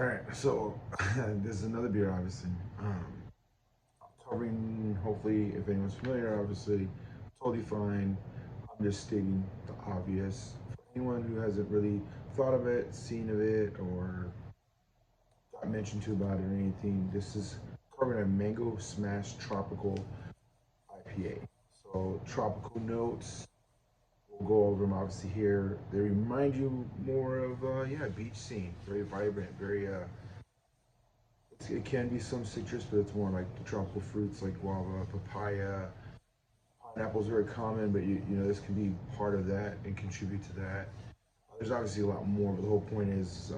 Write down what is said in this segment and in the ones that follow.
All right, so this is another beer, obviously. I'm covering, hopefully, if anyone's familiar, obviously, totally fine. I'm just stating the obvious. For anyone who hasn't really thought of it, seen of it, or got mentioned to about it or anything, this is covering a Mango Smash Tropical IPA. So, tropical notes, we'll go over them obviously here. They remind you more of, yeah, beach scene. Very vibrant, very, it can be some citrus, but it's more like the tropical fruits like guava, papaya. Pineapple's very common, but you know this can be part of that and contribute to that. There's obviously a lot more, but the whole point is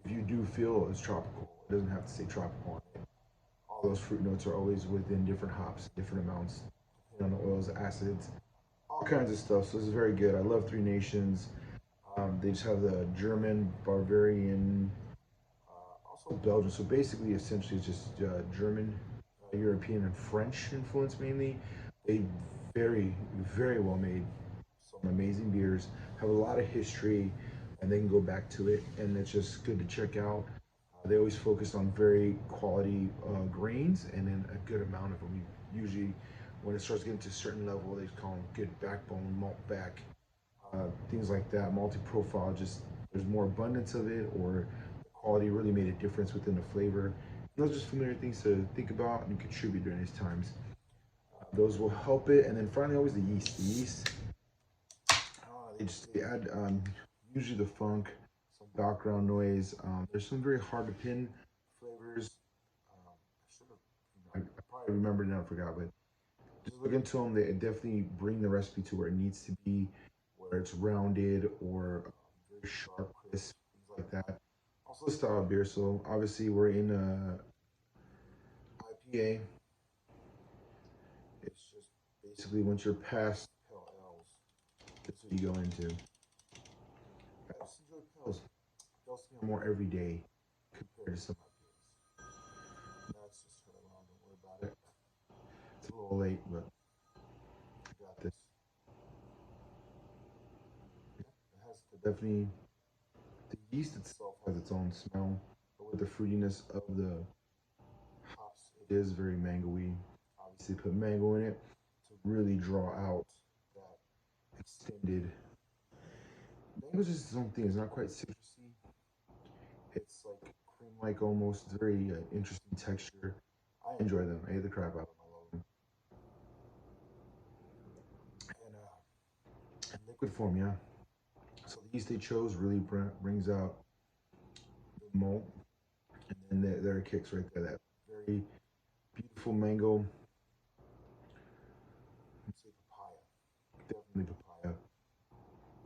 if you do feel it's tropical, it doesn't have to say tropical on it. All those fruit notes are always within different hops, different amounts, depending on the oils, acids, all kinds of stuff. So this is very good. I love Three Nations. They just have the German, Bavarian, also Belgian. So basically, essentially, it's just German, European, and French influence mainly. They very, very well made some amazing beers. Have a lot of history, and they can go back to it, and it's just good to check out. They always focus on very quality grains and then a good amount of them. Usually, when it starts getting to a certain level, they call them good backbone, malt back, things like that. Multi-profile, just there's more abundance of it, or the quality really made a difference within the flavor. And those are just familiar things to think about and contribute during these times. Those will help it. And then finally, always the yeast. The yeast, they add usually the funk, some background noise. There's some very hard to pin flavors. I probably remembered and I forgot, but just look into them. They definitely bring the recipe to where it needs to be, where it's rounded or very sharp, crisp, things like that. Also, the style of beer. So obviously, we're in IPA. It's just basically once you're past pale ales, that's what you go into. I just enjoy pales. Pales to me are more everyday compared to some IPAs. That's just turn around. Don't worry about it. It's a little late, but I got this. Yeah, it has definitely the yeast itself has its own smell, but with the fruitiness of the hops, it is very mangoey. Obviously, put mango in it to really draw out that extended. Mango's just its own thing. It's not quite citrusy. It's like cream-like almost. It's very interesting texture. I enjoy them. I eat the crap out of them. I love them. And in liquid form, yeah. So the yeast they chose really brings out the malt, and then there it kicks right there. That very beautiful mango. Let's say papaya, definitely papaya.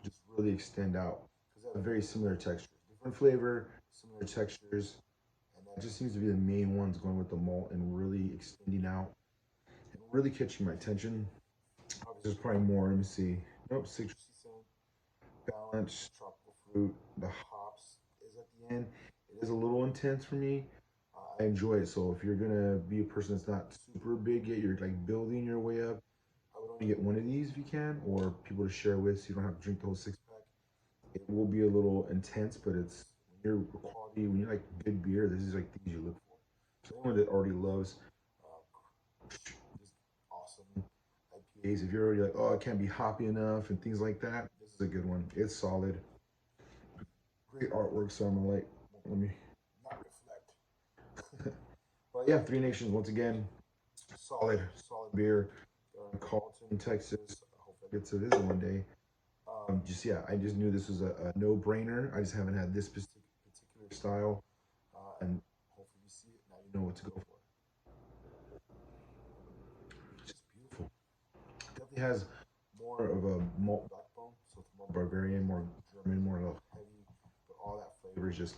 Just really extend out because they have very similar textures, different flavor, similar textures, and that just seems to be the main ones going with the malt and really extending out and really catching my attention. Obviously, there's probably more. Let me see. Nope, citrusy scent, balance, tropical fruit. The hops is at the end. It is a little intense for me. I enjoy it. So if you're gonna be a person that's not super big yet, you're like building your way up. I would only get one of these if you can, or people to share with, so you don't have to drink the whole six pack. It will be a little intense, but it's when you're quality, when you like good beer, this is like things you look for. So anyone that already loves just awesome IPAs, if you're already like, oh, it can't be hoppy enough and things like that, this is a good one. It's solid, great artwork. So I'm gonna like, let me not reflect. But yeah, Three Nations once again, solid, solid beer. In Carlton, Texas. I hope I get to visit one day. Just yeah, I just knew this was a no-brainer. I just haven't had this particular style, and hopefully you see it now. You know what to go for. It's just beautiful. Definitely has more of a malt backbone, so it's more Bavarian, more German, more heavy, but all that flavor is just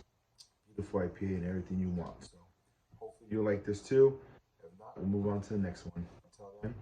beautiful IPA and everything you want. So hopefully you like this too. If not, we'll move on to the next one. Until then,